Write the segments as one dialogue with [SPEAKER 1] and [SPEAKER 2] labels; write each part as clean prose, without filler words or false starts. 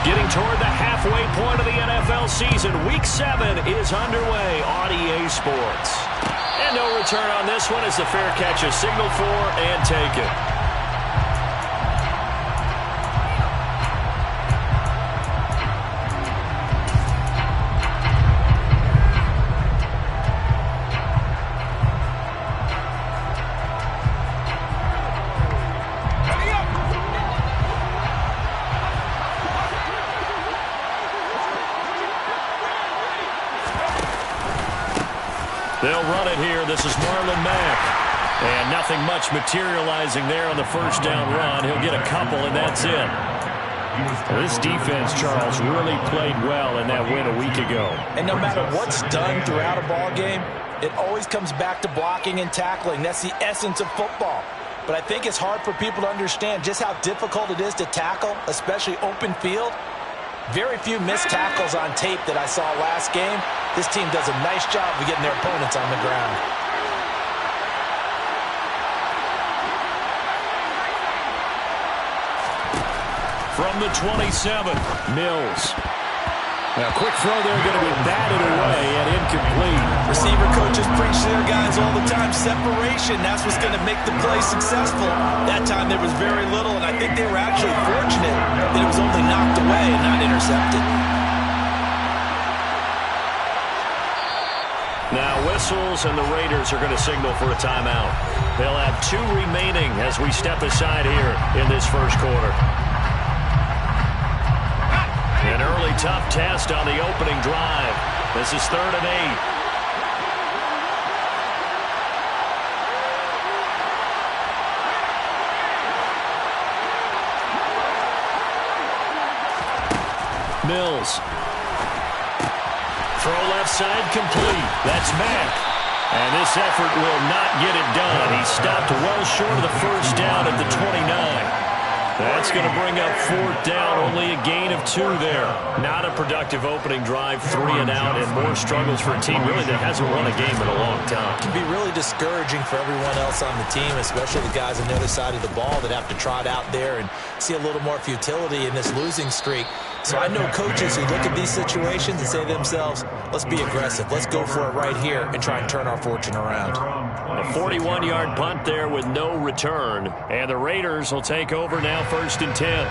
[SPEAKER 1] Getting toward the halfway point of the NFL season. Week 7 is underway on EA Sports. And no return on this one as the fair catch is signaled for and taken. They'll run it here. This is Marlon Mack. And nothing much materializing there on the first down run. He'll get a couple, and that's it. This defense, Charles, really played well in that win a week ago.
[SPEAKER 2] And no matter what's done throughout a ball game, it always comes back to blocking and tackling. That's the essence of football. But I think it's hard for people to understand just how difficult it is to tackle, especially open field. Very few missed tackles on tape that I saw last game. This team does a nice job of getting their opponents on the ground.
[SPEAKER 1] From the 27, Mills. Now, quick throw there, going to be batted away and incomplete.
[SPEAKER 2] Receiver coaches preach to their guys all the time. Separation, that's what's going to make the play successful. That time there was very little, and I think they were actually fortunate that it was only knocked away and not intercepted.
[SPEAKER 1] Now whistles, and the Raiders are going to signal for a timeout. They'll have 2 remaining as we step aside here in this first quarter. An early tough test on the opening drive. This is 3rd and 8. Mills. Throw left side complete. That's Mack. And this effort will not get it done. He stopped well short of the first down at the 29. That's going to bring up 4th down. Only a gain of 2 there. Not a productive opening drive. 3 and out, and more struggles for a team really that hasn't won a game in a long time.
[SPEAKER 2] It can be really discouraging for everyone else on the team, especially the guys on the other side of the ball that have to trot out there and see a little more futility in this losing streak. So I know coaches who look at these situations and say to themselves, let's be aggressive. Let's go for it right here and try and turn our fortune around.
[SPEAKER 1] A 41-yard punt there with no return. And the Raiders will take over now, 1st and 10.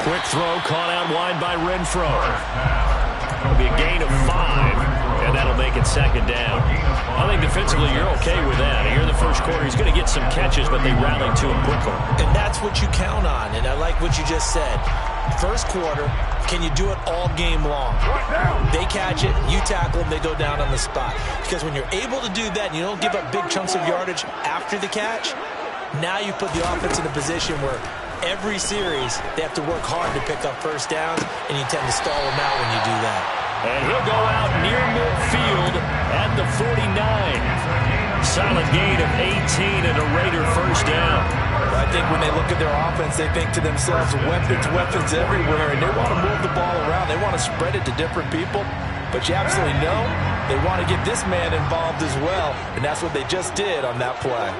[SPEAKER 1] Quick throw caught out wide by Renfro. It'll be a gain of 5, and that'll make it 2nd down. I think defensively you're okay with that. Here in the first quarter, he's going to get some catches, but they rally to him quickly.
[SPEAKER 2] And that's what you count on, and I like what you just said. First quarter, can you do it all game long? They catch it, you tackle them, they go down on the spot. Because when you're able to do that and you don't give up big chunks of yardage after the catch, now you put the offense in a position where every series, they have to work hard to pick up first downs, and you tend to stall them out when you do that.
[SPEAKER 1] And he'll go out near midfield at the 49. Solid gain of 18 and a Raider first down.
[SPEAKER 2] I think when they look at their offense, they think to themselves, weapons everywhere, and they want to move the ball around. They want to spread it to different people, but you absolutely know they want to get this man involved as well, and that's what they just did on that play.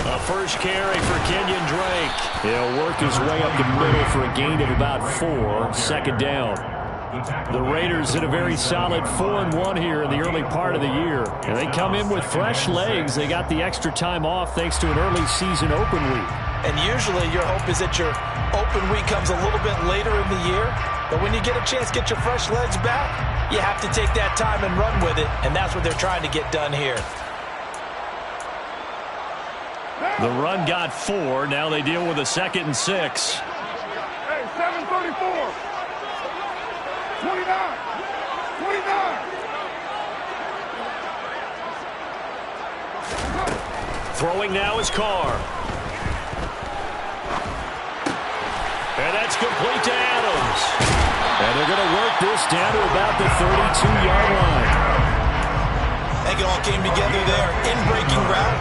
[SPEAKER 1] A first carry for Kenyon Drake. He'll work his way up the middle for a gain of about 4, 2nd down. The Raiders in a very solid 4-1 here in the early part of the year. And they come in with fresh legs. They got the extra time off thanks to an early season open week.
[SPEAKER 2] And usually your hope is that your open week comes a little bit later in the year. But when you get a chance to get your fresh legs back, you have to take that time and run with it. And that's what they're trying to get done here.
[SPEAKER 1] The run got 4. Now they deal with a 2nd and 6.
[SPEAKER 3] Hey, 734. 29. 29.
[SPEAKER 1] Throwing now is Carr. And that's complete to Adams. And they're going to work this down to about the 32-yard line.
[SPEAKER 2] I think it all came together there. In-breaking route,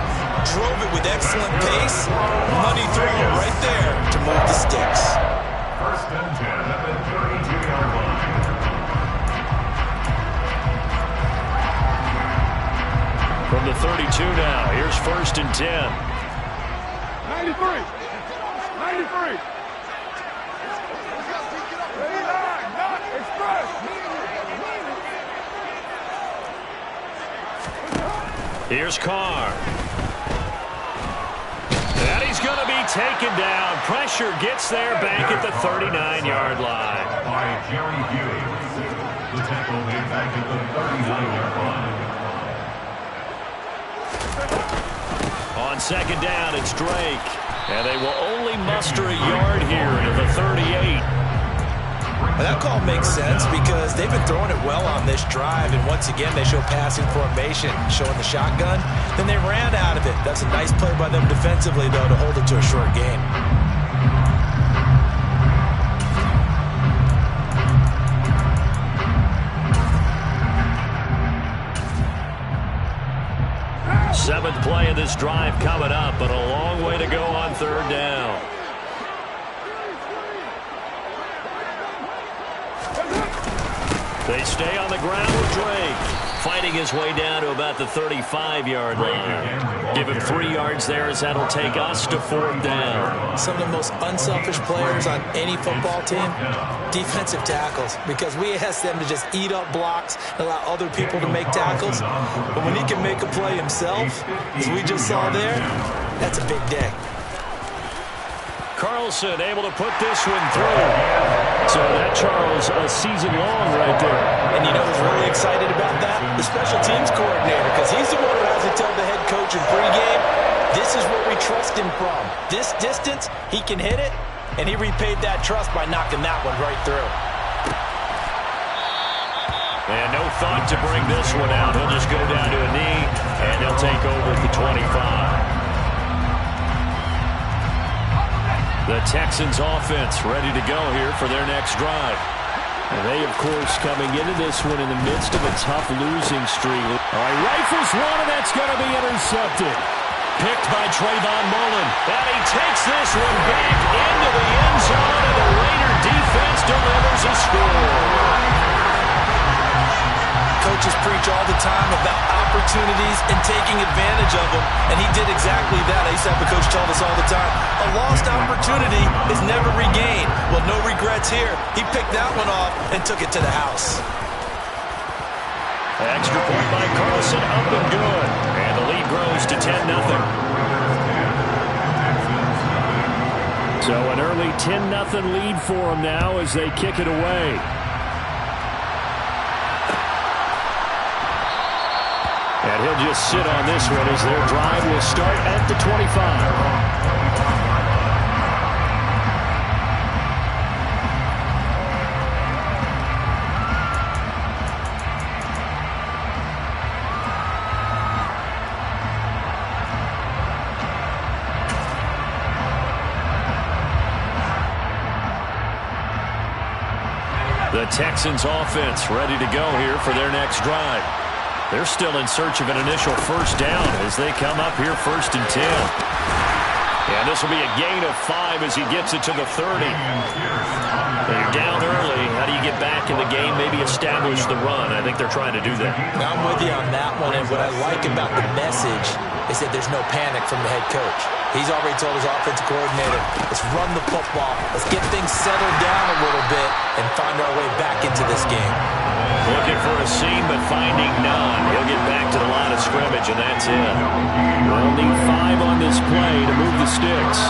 [SPEAKER 2] drove it with excellent pace. Money throw right there to move the sticks.
[SPEAKER 4] First and 10 at the 32-yard line.
[SPEAKER 1] From the 32 now, here's first and 10.
[SPEAKER 3] 93. 93. 89. Not express.
[SPEAKER 1] Here's Carr. And he's going to be taken down. Pressure gets there back at the 39-yard line.
[SPEAKER 4] By Jerry Hughes. The tackle made back at the 39-yard line.
[SPEAKER 1] On second down, it's Drake. And they will only muster a yard here to the 38.
[SPEAKER 2] Well, that call makes sense because they've been throwing it well on this drive, and once again they show passing formation, showing the shotgun. Then they ran out of it. That's a nice play by them defensively, though, to hold it to a short gain.
[SPEAKER 1] Seventh play of this drive coming up, but a long way to go on third down. They stay on the ground with Drake, fighting his way down to about the 35-yard line. Give him 3 yards there as that'll take us to fourth down.
[SPEAKER 2] Some of the most unselfish players on any football team, defensive tackles, because we ask them to just eat up blocks and allow other people to make tackles. But when he can make a play himself, as we just saw there, that's a big day.
[SPEAKER 1] Carlson able to put this one through. So that, Charles, a season long right there.
[SPEAKER 2] And you know who's really excited about that? The special teams coordinator, because he's the one who has to tell the head coach in pregame, this is where we trust him from. This distance, he can hit it, and he repaid that trust by knocking that one right through.
[SPEAKER 1] And no thought to bring this one out. He'll just go down to a knee, and they'll take over at the 25. The Texans offense ready to go here for their next drive. And they, of course, coming into this one in the midst of a tough losing streak. All right, rifles one, and that's going to be intercepted. Picked by Trayvon Mullen. And he takes this one back into the end zone, and the Raider defense delivers a score.
[SPEAKER 2] Coaches preach all the time about opportunities and taking advantage of them, and he did exactly that. I used to have a coach tell us all the time, a lost opportunity is never regained. Well, no regrets here. He picked that one off and took it to the house.
[SPEAKER 1] Extra point by Carlson, up and good. And the lead grows to 10-0. So an early 10-0 lead for them now as they kick it away. And he'll just sit on this one as their drive will start at the 25. The Texans offense ready to go here for their next drive. They're still in search of an initial first down as they come up here first and 10. And this will be a gain of 5 as he gets it to the 30. They're down early. How do you get back in the game, maybe establish the run? I think they're trying to do that.
[SPEAKER 2] Now, I'm with you on that one, and what I like about the message is that there's no panic from the head coach. He's already told his offensive coordinator, let's run the football, let's get things settled down a little bit and find our way back into this game.
[SPEAKER 1] Looking for a seam, but finding none. He'll get back to the line of scrimmage, and that's it. We'll need 5 on this play to move the sticks.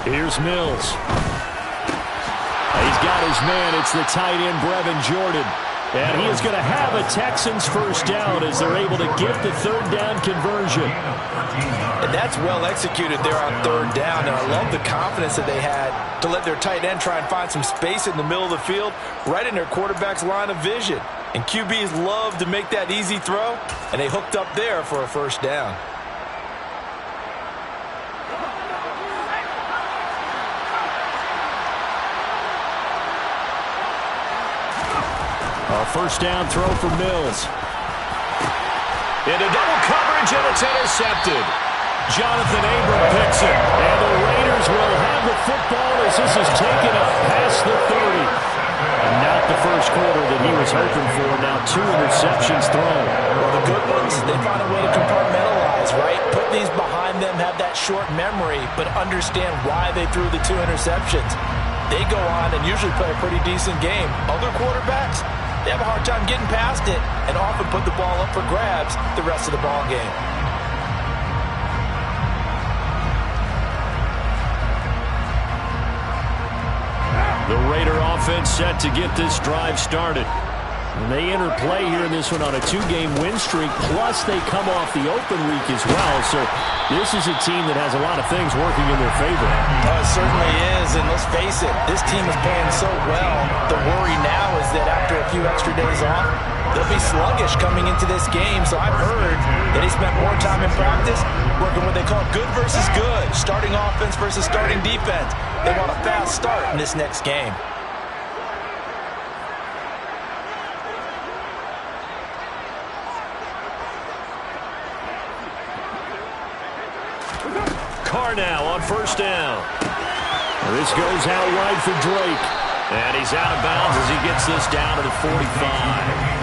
[SPEAKER 1] Here's Mills. He's got his man. It's the tight end, Brevin Jordan. And he is going to have a Texans first down as they're able to get the third down conversion.
[SPEAKER 2] And that's well executed there on third down. And I love the confidence that they had to let their tight end try and find some space in the middle of the field, right in their quarterback's line of vision. And QBs love to make that easy throw, and they hooked up there for a first down.
[SPEAKER 1] A first down throw for Mills. Into double coverage, and it's intercepted. Jonathan Abram picks it, and the Raiders will have the football as this is taken up past the 30. And not the first quarter that he was hoping for. Now 2 interceptions thrown.
[SPEAKER 2] Well, the good ones, they find a way to compartmentalize, right? Put these behind them, have that short memory, but understand why they threw the 2 interceptions. They go on and usually play a pretty decent game. Other quarterbacks, they have a hard time getting past it and often put the ball up for grabs the rest of the ball game.
[SPEAKER 1] The Raider offense set to get this drive started. And they enter play here in this one on a 2-game win streak, plus they come off the open week as well. So this is a team that has a lot of things working in their favor.
[SPEAKER 2] It certainly is, and let's face it, this team is playing so well. The worry now is that after a few extra days off, they'll be sluggish coming into this game. So I've heard that they spent more time in practice working what they call good versus good, starting offense versus starting defense. They want a fast start in this next game.
[SPEAKER 1] Carr now on first down. This goes out wide for Drake. And he's out of bounds as he gets this down to the 45.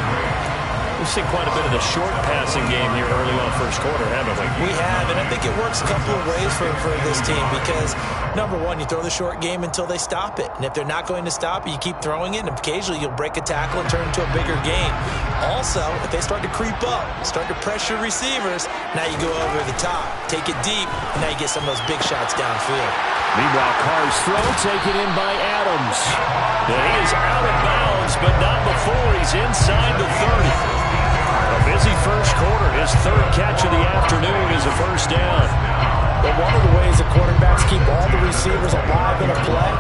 [SPEAKER 1] We've seen quite a bit of the short passing game here early on first quarter, haven't we?
[SPEAKER 2] We have, and I think it works a couple of ways for this team because, number one, you throw the short game until they stop it. And if they're not going to stop it, you keep throwing it, and occasionally you'll break a tackle and turn it into a bigger gain. Also, if they start to creep up, start to pressure receivers, now you go over the top, take it deep, and now you get some of those big shots downfield.
[SPEAKER 1] Meanwhile, Carr's throw taken in by Adams. And he is out of bounds, but not before he's inside the 30. A busy first quarter. His 3rd catch of the afternoon is a first down.
[SPEAKER 2] But one of the ways the quarterbacks keep all the receivers alive in a play,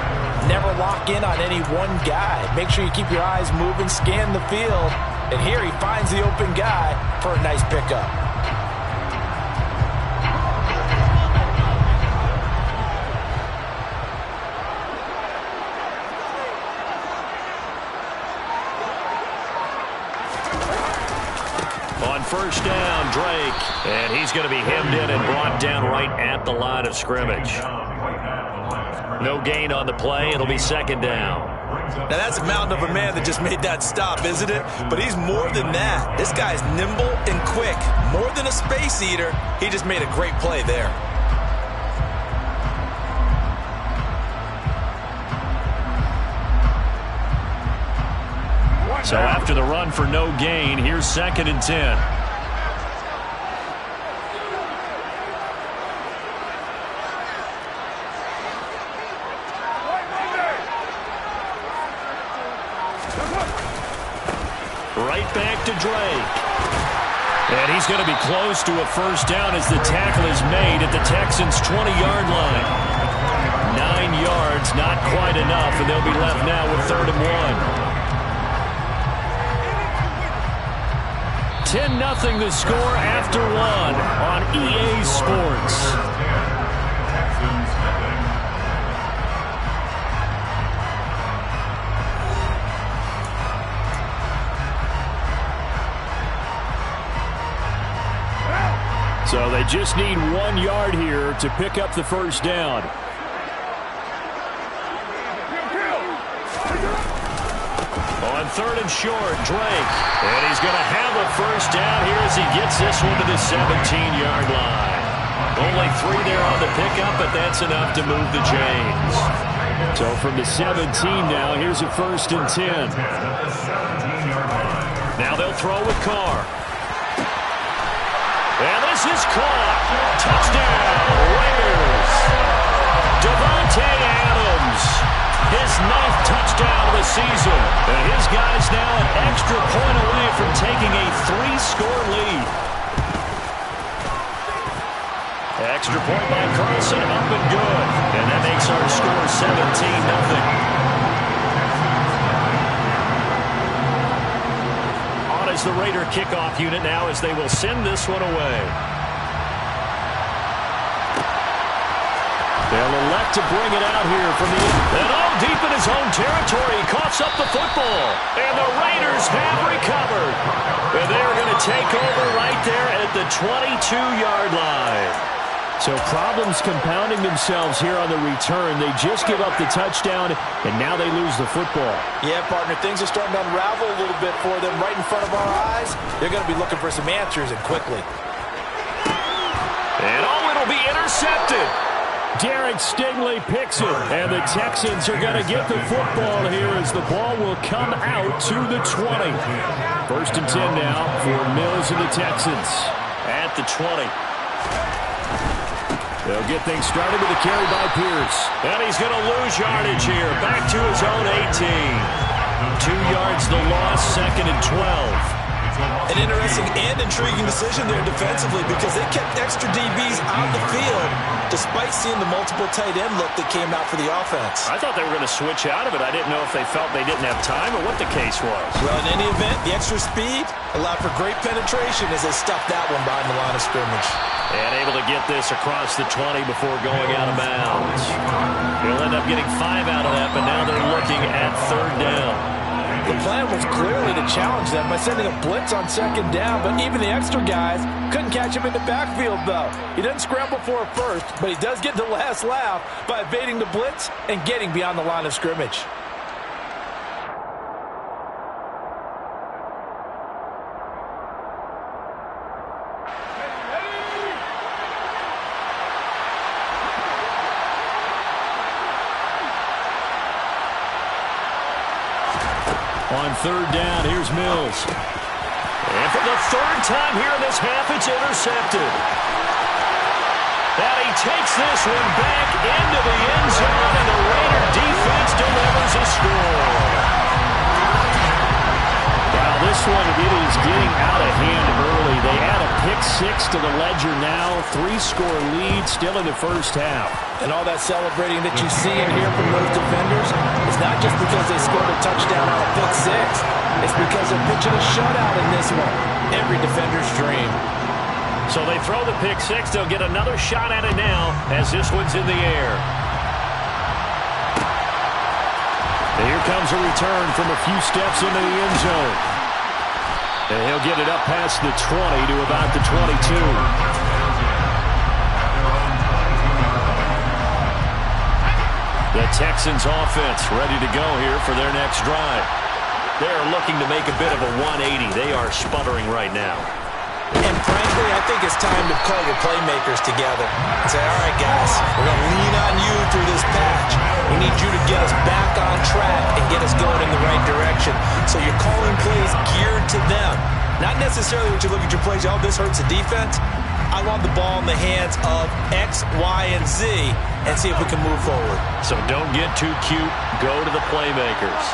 [SPEAKER 2] never lock in on any one guy. Make sure you keep your eyes moving, scan the field. And here he finds the open guy for a nice pickup.
[SPEAKER 1] On first down, Drake. And he's going to be hemmed in and brought down right at the line of scrimmage. No gain on the play. It'll be 2nd down.
[SPEAKER 2] Now that's a mountain of a man that just made that stop, isn't it? But he's more than that. This guy's nimble and quick. More than a space eater. He just made a great play there.
[SPEAKER 1] So after the run for no gain, here's 2nd and 10. Right back to Drake. And he's going to be close to a first down as the tackle is made at the Texans' 20-yard line. 9 yards, not quite enough, and they'll be left now with 3rd and 1. 10-0 the score after 1 on EA Sports. So they just need 1 yard here to pick up the first down. On 3rd and short, Drake. And he's going to have a first down here as he gets this one to the 17-yard line. Only 3 there on the pickup, but that's enough to move the chains. So from the 17 now, here's a 1st and 10. Now they'll throw with Carr. And this is caught. Touchdown, Raiders. Davante Adams. His 9th touchdown of the season. And his guys now an extra point away from taking a 3-score lead. Extra point by Carlson, up and good. And that makes our score 17-0. Is the Raider kickoff unit now as they will send this one away. They'll elect to bring it out here from the and deep in his own territory. He coughs up the football. And the Raiders have recovered. And they're going to take over right there at the 22-yard line. So problems compounding themselves here on the return. They just give up the touchdown, and now they lose the football.
[SPEAKER 2] Yeah, partner, things are starting to unravel a little bit for them right in front of our eyes. They're going to be looking for some answers, and quickly.
[SPEAKER 1] And it'll be intercepted.
[SPEAKER 5] Derek Stingley picks it, and the Texans are going to get the football here as the ball will come out to the 20. 1st and 10 now for Mills and the Texans.
[SPEAKER 1] At the 20.
[SPEAKER 5] They'll get things started with a carry by Pierce.
[SPEAKER 1] And he's going to lose yardage here. Back to his own 18. 2 yards the loss, 2nd and 12.
[SPEAKER 2] An interesting and intriguing decision there defensively because they kept extra DBs on the field despite seeing the multiple tight end look that came out for the offense.
[SPEAKER 1] I thought they were going to switch out of it. I didn't know if they felt they didn't have time or what the case was.
[SPEAKER 2] Well, in any event, the extra speed allowed for great penetration as they stuffed that one behind the line of scrimmage.
[SPEAKER 1] And able to get this across the 20 before going out of bounds. He'll end up getting 5 out of that, but now they're looking at 3rd down.
[SPEAKER 2] The plan was clearly to challenge them by sending a blitz on 2nd down, but even the extra guys couldn't catch him in the backfield, though. He doesn't scramble for a first, but he does get the last laugh by evading the blitz and getting beyond the line of scrimmage.
[SPEAKER 5] On 3rd down, here's Mills.
[SPEAKER 1] And for the 3rd time here in this half, it's intercepted. And he takes this one back into the end zone, and the Raider defense delivers a score.
[SPEAKER 5] Wow, this one, it is getting out of hand early. They add a pick 6 to the ledger now. 3-score lead still in the 1st half.
[SPEAKER 2] And all that celebrating that you see and hear from those defenders is not just because they scored a touchdown on a pick 6. It's because they're pitching a shutout in this one. Every defender's dream.
[SPEAKER 1] So they throw the pick 6. They'll get another shot at it now as this one's in the air.
[SPEAKER 5] And here comes a return from a few steps into the end zone. And he'll get it up past the 20 to about the 22.
[SPEAKER 1] The Texans offense ready to go here for their next drive. They're looking to make a bit of a 180. They are sputtering right now.
[SPEAKER 2] And frankly, I think it's time to call your playmakers together and say, all right, guys, we're going to lean on you through this patch. We need you to get us back on track and get us going in the right direction. So you're calling plays geared to them. Not necessarily when you look at your plays, oh, this hurts the defense. I want the ball in the hands of X, Y, and Z and see if we can move forward.
[SPEAKER 1] So don't get too cute. Go to the playmakers.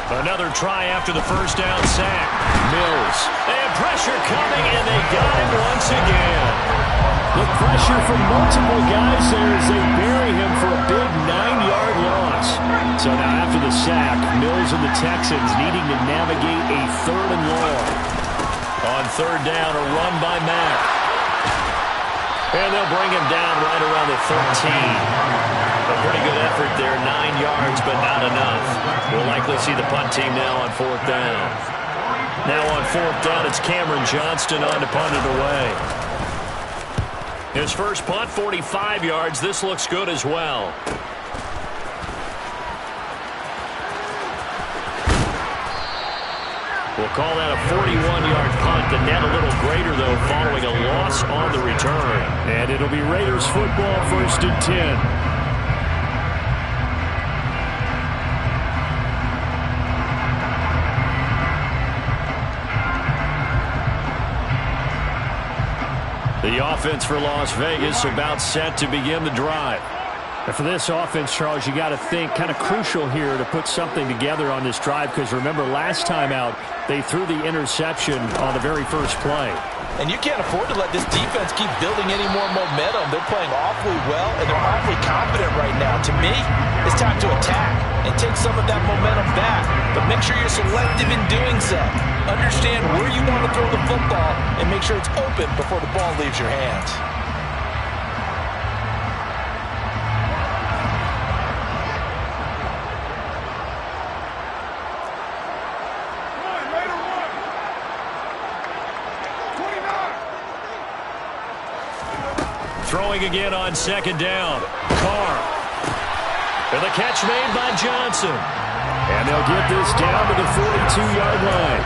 [SPEAKER 1] Another try after the 1st down sack. Mills. And pressure coming, and they got him once again.
[SPEAKER 5] The pressure from multiple guys there as they bury him for a big 9-yard loss. So now after the sack, Mills and the Texans needing to navigate a 3rd and long.
[SPEAKER 1] On 3rd down, a run by Mack. And they'll bring him down right around the 13. A pretty good effort there, 9 yards, but not enough. We'll likely see the punt team now on 4th down. Now on 4th down, it's Cameron Johnston on to punt it away. His first punt, 45 yards. This looks good as well. We'll call that a 41-yard punt. The net a little greater, though, following a loss on the return.
[SPEAKER 5] And it'll be Raiders football, 1st and 10.
[SPEAKER 1] The offense for Las Vegas about set to begin the drive.
[SPEAKER 5] And for this offense, Charles, you got to think kind of crucial here to put something together on this drive, because remember last time out they threw the interception on the very first play.
[SPEAKER 2] And you can't afford to let this defense keep building any more momentum. They're playing awfully well, and they're awfully confident right now. To me, it's time to attack and take some of that momentum back. But make sure you're selective in doing so. Understand where you want to throw the football and make sure it's open before the ball leaves your hands.
[SPEAKER 1] Throwing again on second down. Carr. And the catch made by Johnson.
[SPEAKER 5] And they'll get this down to the 42-yard line.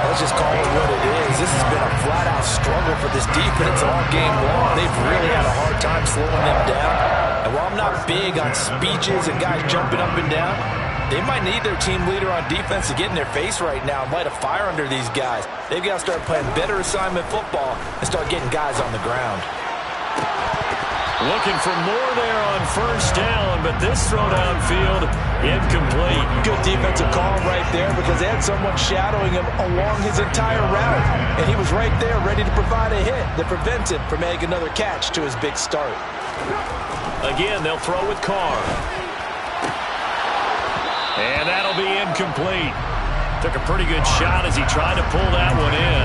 [SPEAKER 2] Let's just call it what it is. This has been a flat-out struggle for this defense all game long. They've really had a hard time slowing them down. And while I'm not big on speeches and guys jumping up and down, they might need their team leader on defense to get in their face right now and light a fire under these guys. They've got to start playing better assignment football and start getting guys on the ground.
[SPEAKER 1] Looking for more there on first down, but this throw downfield incomplete.
[SPEAKER 2] Good defensive call right there, because they had someone shadowing him along his entire route. And he was right there ready to provide a hit that prevents him from making another catch to his big start.
[SPEAKER 1] Again, they'll throw with Carr. And that'll be incomplete. Took a pretty good shot as he tried to pull that one in.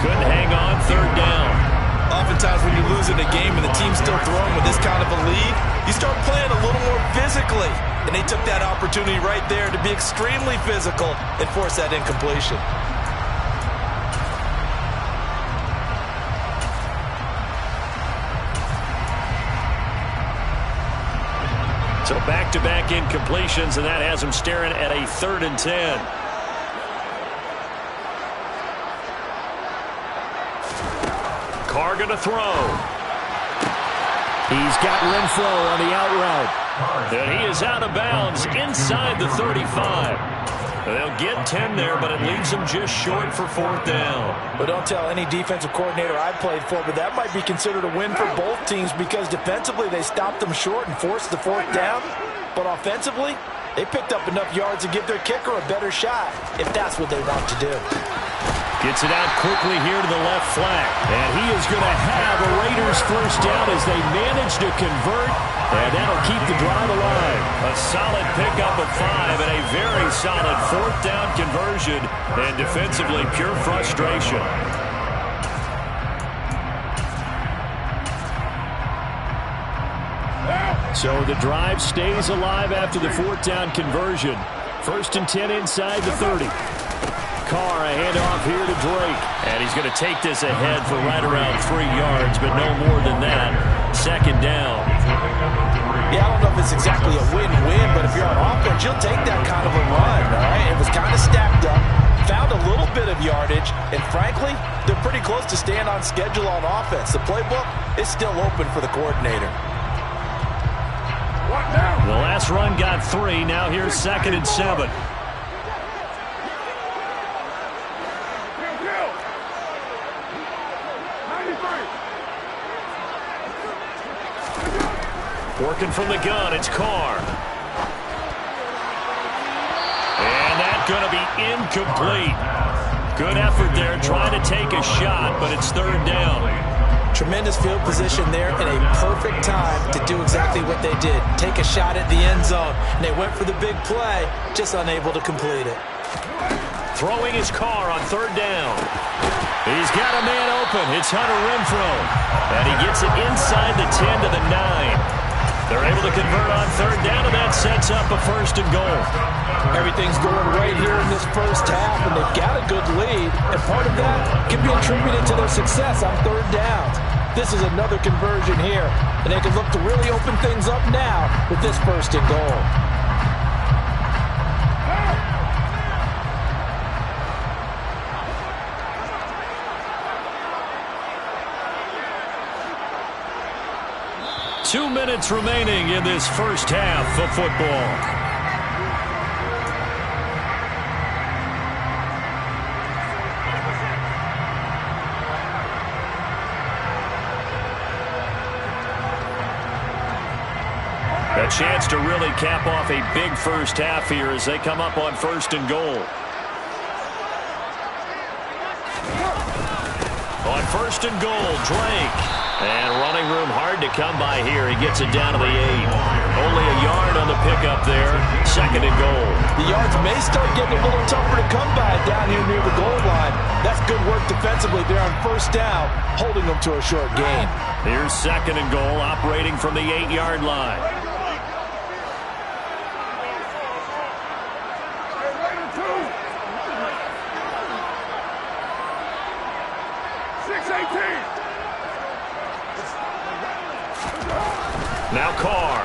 [SPEAKER 1] Couldn't hang on third down.
[SPEAKER 2] Oftentimes when you're losing a game and the team's still throwing with this kind of a lead, you start playing a little more physically. And they took that opportunity right there to be extremely physical and force that incompletion.
[SPEAKER 1] So back-to-back incompletions, and that has them staring at a 3rd and 10. Carr going to throw.
[SPEAKER 5] He's got Renfrow on the out route.
[SPEAKER 1] And he is out of bounds inside the 35. They'll get 10 there, but it leaves them just short for 4th down.
[SPEAKER 2] But don't tell any defensive coordinator I've played for, but that might be considered a win for both teams, because defensively they stopped them short and forced the 4th down. But offensively, they picked up enough yards to give their kicker a better shot, if that's what they want to do.
[SPEAKER 1] Gets it out quickly here to the left flank. And he is going to have a Raiders first down as they manage to convert. And that'll keep the drive alive. A solid pickup of 5 and a very solid 4th down conversion. And defensively, pure frustration.
[SPEAKER 5] So the drive stays alive after the 4th down conversion. 1st and 10 inside the 30. Carr, a handoff here to Drake.
[SPEAKER 1] And he's going to take this ahead for right around 3 yards, but no more than that. 2nd down.
[SPEAKER 2] Yeah, I don't know if it's exactly a win-win, but if you're on offense, you'll take that kind of a run, all right? It was kind of stacked up, found a little bit of yardage, and frankly, they're pretty close to staying on schedule on offense. The playbook is still open for the coordinator.
[SPEAKER 1] The last run got 3. Now here's 2nd and 7. Working from the gun, it's Carr. And that's going to be incomplete. Good effort there, trying to take a shot, but it's 3rd down.
[SPEAKER 2] Tremendous field position there and a perfect time to do exactly what they did. Take a shot at the end zone. And they went for the big play, just unable to complete it.
[SPEAKER 1] Throwing his Carr on 3rd down. He's got a man open. It's Hunter Renfrow. And he gets it inside the 10 to the 9. They're able to convert on 3rd down, and that sets up a 1st and goal.
[SPEAKER 2] Everything's going right here in this first half, and they've got a good lead. And part of that can be attributed to their success on 3rd down. This is another conversion here, and they can look to really open things up now with this 1st and goal.
[SPEAKER 1] Two minutes remaining in this first half of football. A chance to really cap off a big first half here as they come up on 1st and goal. On 1st and goal, Drake. And running room hard to come by here. He gets it down to the 8. Only a yard on the pickup there. 2nd and goal.
[SPEAKER 2] The yards may start getting a little tougher to come by down here near the goal line. That's good work defensively there on 1st down, holding them to a short gain.
[SPEAKER 1] Here's 2nd and goal, operating from the 8-yard line. Now Carr.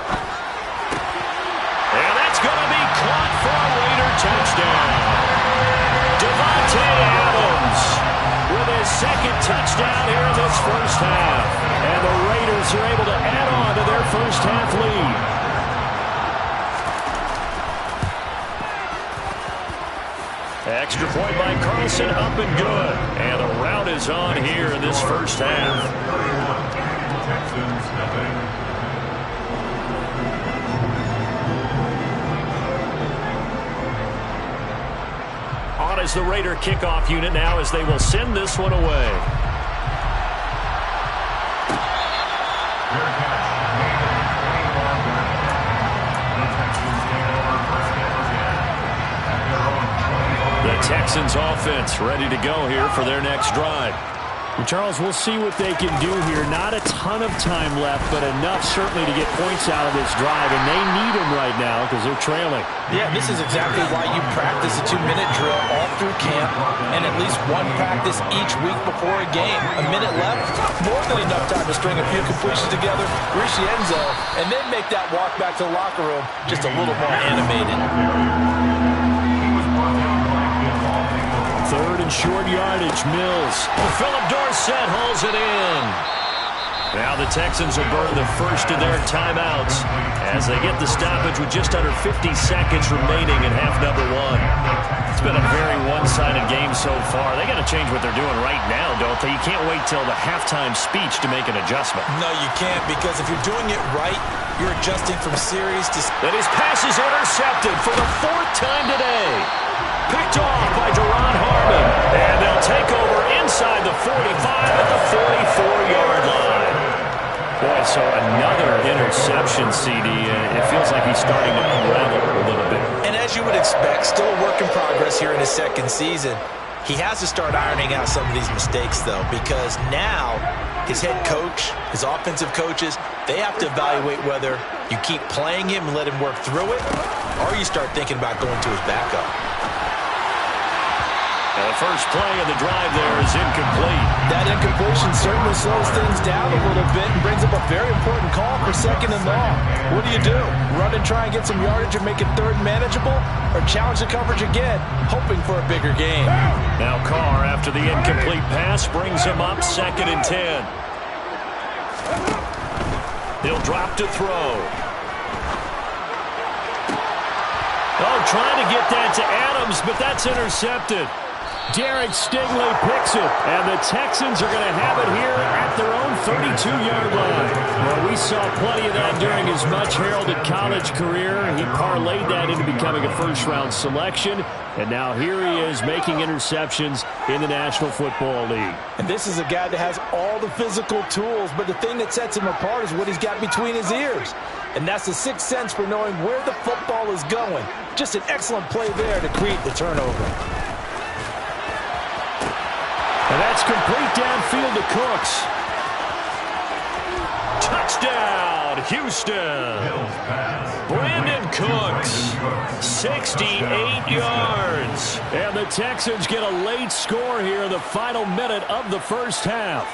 [SPEAKER 1] And that's going to be caught for a Raider touchdown. Davante Adams with his 2nd touchdown here in this first half. And the Raiders are able to add on to their first half lead. Extra point by Carlson, up and good. And the rout is on here in this first half.
[SPEAKER 4] Texans, nothing.
[SPEAKER 1] On is the Raider kickoff unit now as they will send this one away. The Texans offense ready to go here for their next drive.
[SPEAKER 5] And Charles, we'll see what they can do here. Not a ton of time left, but enough certainly to get points out of this drive, and they need them right now because they're trailing.
[SPEAKER 2] Yeah, this is exactly why you practice a 2-minute drill all through camp and at least one practice each week before a game. A minute left, more than enough time to string a few completions together, reach the end zone, and then make that walk back to the locker room just a little more animated.
[SPEAKER 1] 3rd and short yardage, Mills. Philip Dorsett hauls it in. Now the Texans will burn the first of their timeouts as they get the stoppage with just under 50 seconds remaining in half number 1. It's been a very one-sided game so far. They got to change what they're doing right now, don't they? You can't wait till the halftime speech to make an adjustment.
[SPEAKER 2] No, you can't, because if you're doing it right, you're adjusting from series to...
[SPEAKER 1] And his pass is intercepted for the 4th time today. Picked off by Duron Harmon. And they'll take over inside the 45 at the 44-yard line. Boy, so another interception, CD. It feels like he's starting to unravel a little bit.
[SPEAKER 2] And as you would expect, still a work in progress here in his 2nd season. He has to start ironing out some of these mistakes, though, because now his head coach, his offensive coaches, they have to evaluate whether you keep playing him and let him work through it, or you start thinking about going to his backup.
[SPEAKER 1] And the first play of the drive there is incomplete.
[SPEAKER 2] That incompletion certainly slows things down a little bit and brings up a very important call for 2nd and long. What do? Run and try and get some yardage and make it 3rd manageable, or challenge the coverage again, hoping for a bigger gain?
[SPEAKER 1] Now Carr, after the incomplete pass, brings him up 2nd and 10. He'll drop to throw. Oh, trying to get that to Adams, but that's intercepted.
[SPEAKER 5] Derek Stingley picks it, and the Texans are going to have it here at their own 32-yard line. Well, we saw plenty of that during his much-heralded college career. He parlayed that into becoming a first-round selection, and now here he is making interceptions in the National Football League.
[SPEAKER 2] And this is a guy that has all the physical tools, but the thing that sets him apart is what he's got between his ears. And that's the 6th sense for knowing where the football is going. Just an excellent play there to create the turnover.
[SPEAKER 5] And that's complete downfield to Cooks.
[SPEAKER 1] Touchdown, Houston. Brandon Cooks, 68 yards.
[SPEAKER 5] And the Texans get a late score here in the final minute of the first half.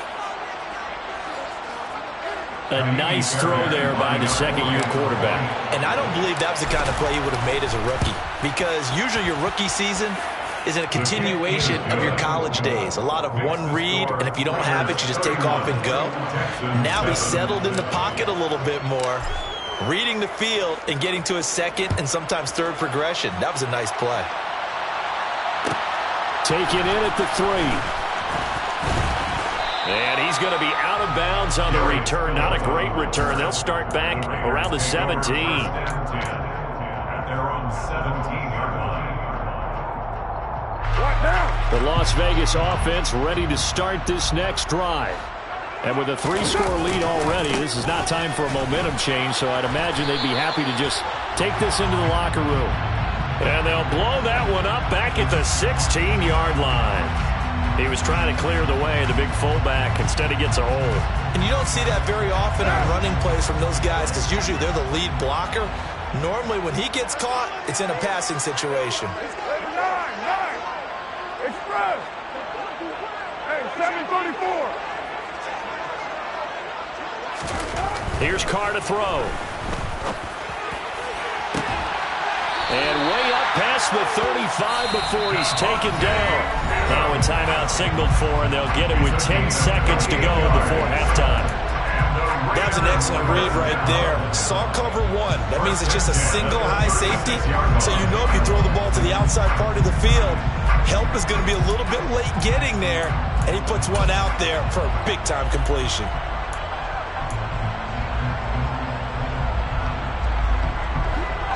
[SPEAKER 1] A nice throw there by the 2nd-year quarterback.
[SPEAKER 2] And I don't believe that was the kind of play he would have made as a rookie, because usually your rookie season is a continuation of your college days. A lot of one read, and if you don't have it, you just take off and go. Now he's settled in the pocket a little bit more, reading the field and getting to his 2nd and sometimes 3rd progression. That was a nice play.
[SPEAKER 5] Taken in at the 3.
[SPEAKER 1] And he's going to be out of bounds on the return. Not a great return. They'll start back around the 17.
[SPEAKER 4] At their own 17-yard line.
[SPEAKER 5] The Las Vegas offense ready to start this next drive. And with a 3-score lead already, this is not time for a momentum change, so I'd imagine they'd be happy to just take this into the locker room.
[SPEAKER 1] And they'll blow that one up back at the 16-yard line. He was trying to clear the way, the big fullback. Instead, he gets a hole.
[SPEAKER 2] And you don't see that very often on running plays from those guys because usually they're the lead blocker. Normally, when he gets caught, it's in a passing situation.
[SPEAKER 3] Nine. Express. Hey, 734.
[SPEAKER 1] Here's Carr to throw. And way up past the 35 before he's taken down. Now a timeout signaled for, and they'll get it with 10 seconds to go before halftime.
[SPEAKER 2] That was an excellent read right there. Saw cover one. That means it's just a single high safety. So you know if you throw the ball to the outside part of the field, help is going to be a little bit late getting there. And he puts one out there for a big-time completion.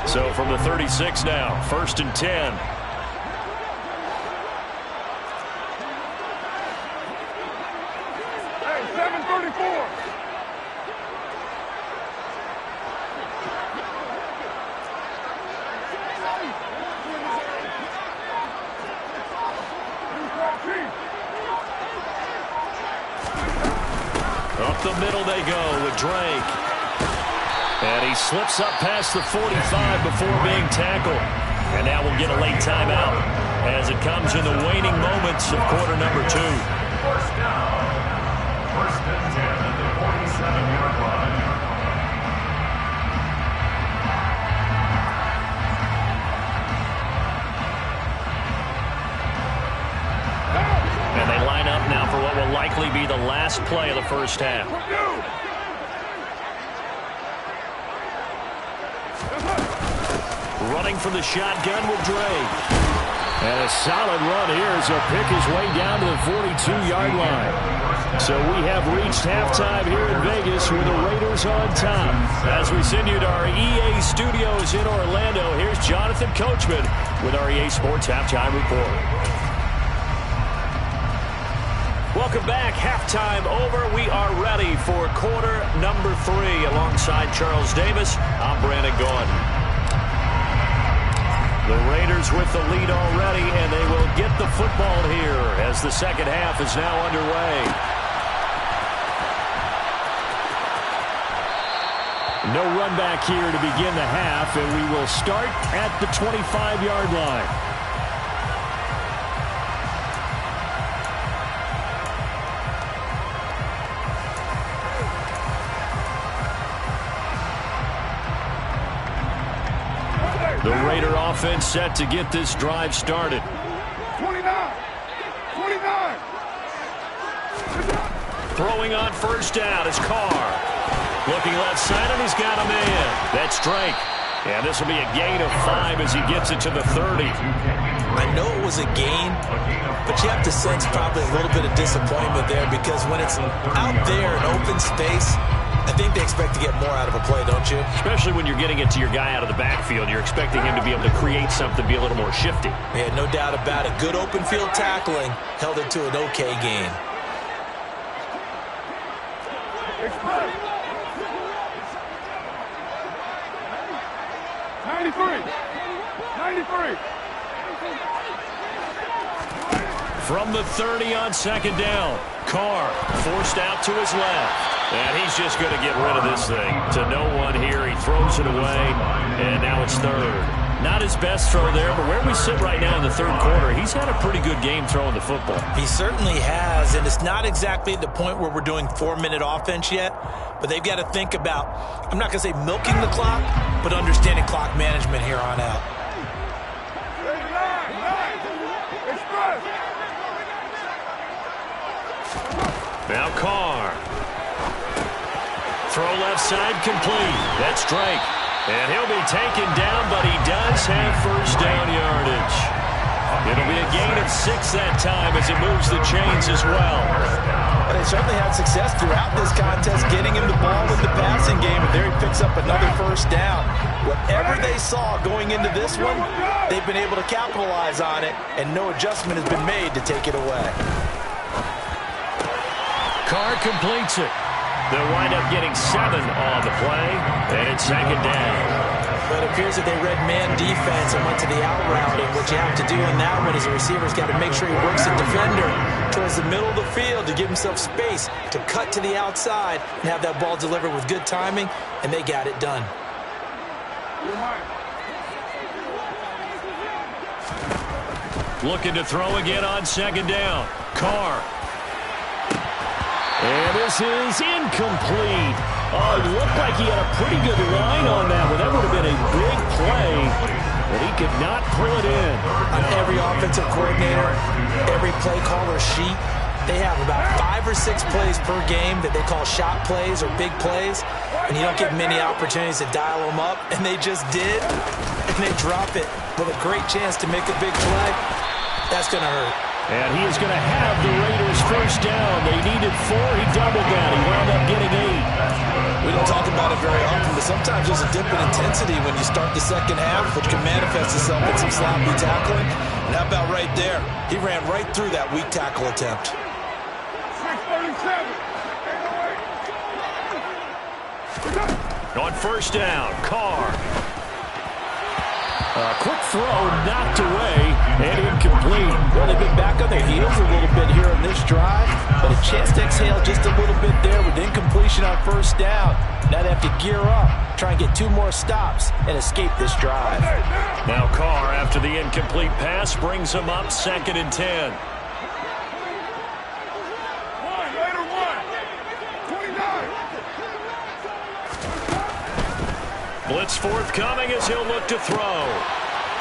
[SPEAKER 1] So from the 36 now, 1st and 10.
[SPEAKER 3] Hey, 734.
[SPEAKER 1] Up the middle they go with Drake. And he slips up past the 45 before being tackled. And now we'll get a late timeout as it comes in the waning moments of quarter number 2.
[SPEAKER 4] First down. 1st and 10 at the 47-yard line.
[SPEAKER 1] And they line up now for what will likely be the last play of the first half. Running from the shotgun with Drake.
[SPEAKER 5] And a solid run here as he'll pick his way down to the 42-yard line. So we have reached halftime here in Vegas with the Raiders on top.
[SPEAKER 1] As we send you to our EA studios in Orlando, here's Jonathan Coachman with our EA Sports Halftime Report. Welcome back. Halftime over. We are ready for quarter number 3. Alongside Charles Davis, I'm Brandon Gaudin. The Raiders with the lead already, and they will get the football here as the second half is now underway.
[SPEAKER 5] No run back here to begin the half, and we will start at the 25-yard line. The Raider offense set to get this drive started.
[SPEAKER 3] 29.
[SPEAKER 1] Throwing on first down is Carr. Looking left side, and he's got a man. That's Drake. And this will be a gain of 5 as he gets it to the 30.
[SPEAKER 2] I know it was a gain, but you have to sense probably a little bit of disappointment there because when it's out there in open space, I think they expect to get more out of a play, don't you?
[SPEAKER 1] Especially when you're getting it to your guy out of the backfield. You're expecting him to be able to create something, be a little more shifty.
[SPEAKER 2] Yeah, no doubt about it. Good open field tackling held it to an okay gain.
[SPEAKER 3] Express. 93.
[SPEAKER 1] From the 30 on second down, Carr forced out to his left. And he's just going to get rid of this thing. To no one here, he throws it away, and now it's third. Not his best throw there, but where we sit right now in the third quarter, he's had a pretty good game throwing the football.
[SPEAKER 2] He certainly has, and it's not exactly at the point where we're doing 4-minute offense yet, but they've got to think about, I'm not going to say milking the clock, but understanding clock management here on out.
[SPEAKER 3] 9. Express.
[SPEAKER 1] Now Carr. Throw left side complete. That's Drake. And he'll be taken down, but he does have first down yardage. It'll be a gain of 6 that time as it moves the chains as well.
[SPEAKER 2] Well, they certainly had success throughout this contest, getting him the ball in the passing game, and there he picks up another first down. Whatever they saw going into this one, they've been able to capitalize on it, and no adjustment has been made to take it away.
[SPEAKER 1] Carr completes it. They'll wind up getting 7 on the play, and it's second down.
[SPEAKER 2] But it appears that they read man defense and went to the out route, and what you have to do in that one is a receiver's got to make sure he works the defender towards the middle of the field to give himself space to cut to the outside and have that ball delivered with good timing, and they got it done.
[SPEAKER 1] Looking to throw again on second down. Carr.
[SPEAKER 5] And this is incomplete. Oh, it looked like he had a pretty good line on that one. That would have been a big play, but he could not pull it in.
[SPEAKER 2] On every offensive coordinator, every play caller sheet, they have about 5 or 6 plays per game that they call shot plays or big plays, and you don't get many opportunities to dial them up, and they just did, and they drop it with a great chance to make a big play. That's going to hurt.
[SPEAKER 5] And he is going to have the Raiders first down. They needed 4. He doubled that. He wound up getting 8.
[SPEAKER 2] We don't talk about it very often, but sometimes there's a dip in intensity when you start the second half, which can manifest itself in some sloppy tackling. And how about right there? He ran right through that weak tackle attempt.
[SPEAKER 3] 637.
[SPEAKER 1] On first down, Carr.
[SPEAKER 5] Quick throw knocked away and incomplete.
[SPEAKER 2] Well, they've been back on their heels a little bit here in this drive, but a chance to exhale just a little bit there with incompletion on first down. Now they have to gear up, try and get 2 more stops, and escape this drive.
[SPEAKER 1] Now Carr, after the incomplete pass, brings him up 2nd and 10.
[SPEAKER 3] Raider 1, 29.
[SPEAKER 1] Blitz forthcoming as he'll look to throw.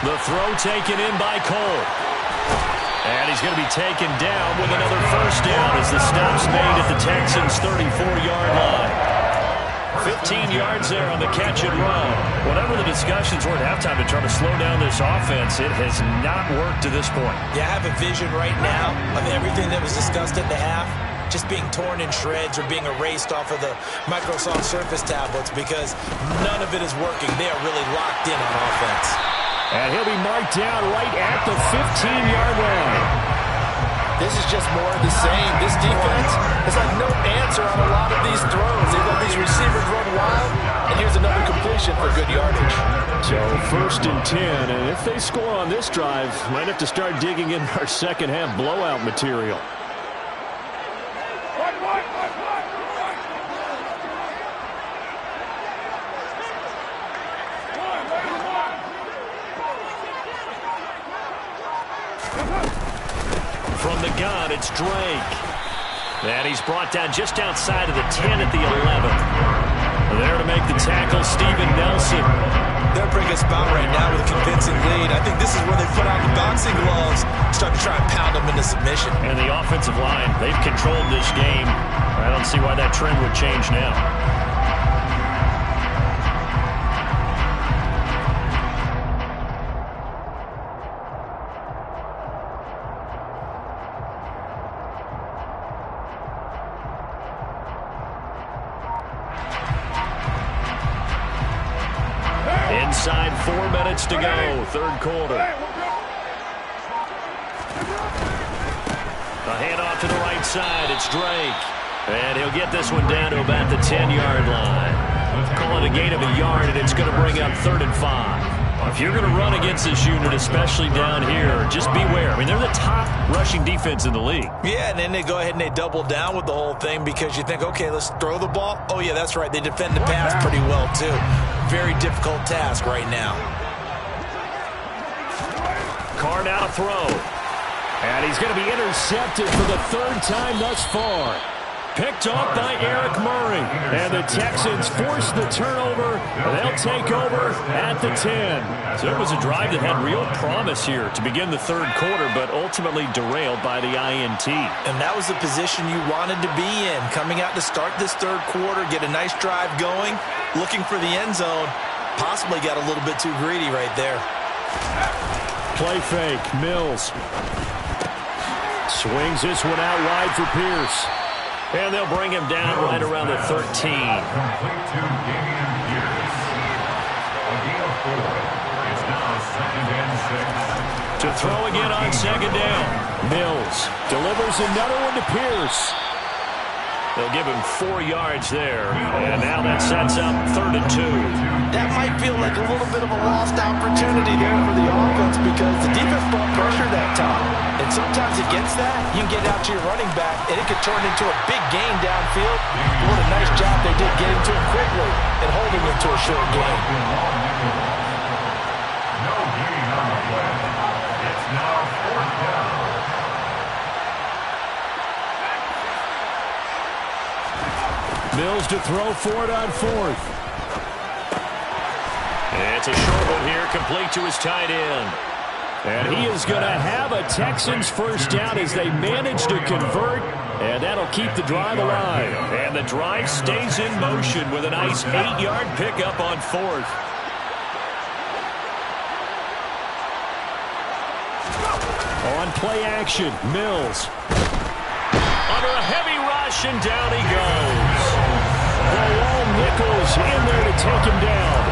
[SPEAKER 1] The throw taken in by Cole. And he's going to be taken down with another first down as the stop's made at the Texans' 34-yard line. 15 yards there on the catch and run. Whatever the discussions were at halftime to try to slow down this offense, it has not worked to this point.
[SPEAKER 2] Yeah, I have a vision right now of everything that was discussed at the half just being torn in shreds or being erased off of the Microsoft Surface tablets because none of it is working. They are really locked in on offense.
[SPEAKER 5] And he'll be marked down right at the 15-yard line.
[SPEAKER 2] This is just more of the same. This defense has had no answer on a lot of these throws. They let these receivers run wild, and here's another completion for good yardage.
[SPEAKER 5] So 1st and 10, and if they score on this drive, might have to start digging in our second half blowout material.
[SPEAKER 1] From the gun, it's Drake. And he's brought down just outside of the 10 at the 11. There to make the tackle, Steven Nelson.
[SPEAKER 2] They're in a pretty good spot right now with a convincing lead. I think this is where they put on the boxing gloves, start to try and pound them into submission.
[SPEAKER 1] And the offensive line, they've controlled this game. I don't see why that trend would change now. Inside 4 minutes to go, 3rd quarter. A handoff to the right side, it's Drake. And he'll get this one down to about the 10-yard line. Call it a gain of a yard, and it's going to bring up 3rd and 5. If you're going to run against this unit, especially down here, just beware. I mean, they're the top rushing defense in the league.
[SPEAKER 2] Yeah, and then they go ahead and they double down with the whole thing because you think, okay, let's throw the ball. Oh, yeah, that's right. They defend the pass pretty well, too. Very difficult task right now.
[SPEAKER 1] Carr now to throw.
[SPEAKER 5] And he's going to be intercepted for the 3rd time thus far. Picked off by Eric Murray. And the Texans force the turnover. They'll take over at the 10.
[SPEAKER 1] So it was a drive that had real promise here to begin the 3rd quarter, but ultimately derailed by the INT.
[SPEAKER 2] And that was the position you wanted to be in. Coming out to start this 3rd quarter, get a nice drive going, looking for the end zone. Possibly got a little bit too greedy right there.
[SPEAKER 5] Play fake, Mills. Swings this one out wide for Pierce.
[SPEAKER 1] And they'll bring him down right around the 13.
[SPEAKER 4] Complete to Damian Pierce. A gain of 4. It's now 2nd and 6.
[SPEAKER 1] To throw again on 2nd down.
[SPEAKER 5] Mills delivers another one to Pierce.
[SPEAKER 1] They'll give him 4 yards there. And now that sets up 3rd and 2.
[SPEAKER 2] That might feel like a little bit of a lost opportunity there for the offense because the defense brought pressure that time. And sometimes against that, you can get out to your running back, and it could turn into a big gain downfield. What a nice job they did getting to him quickly and holding him to a short gain.
[SPEAKER 4] No gain on the play. It's now 4th down.
[SPEAKER 5] Mills to throw for it on 4th.
[SPEAKER 1] It's a short one here, complete to his tight end.
[SPEAKER 5] And he is going to have a Texans first down as they manage to convert, and that'll keep the drive alive.
[SPEAKER 1] And the drive stays in motion with a nice 8-yard pickup on 4th.
[SPEAKER 5] On play action, Mills.
[SPEAKER 1] Under a heavy rush, and down he goes.
[SPEAKER 5] All Nichols in there to take him down.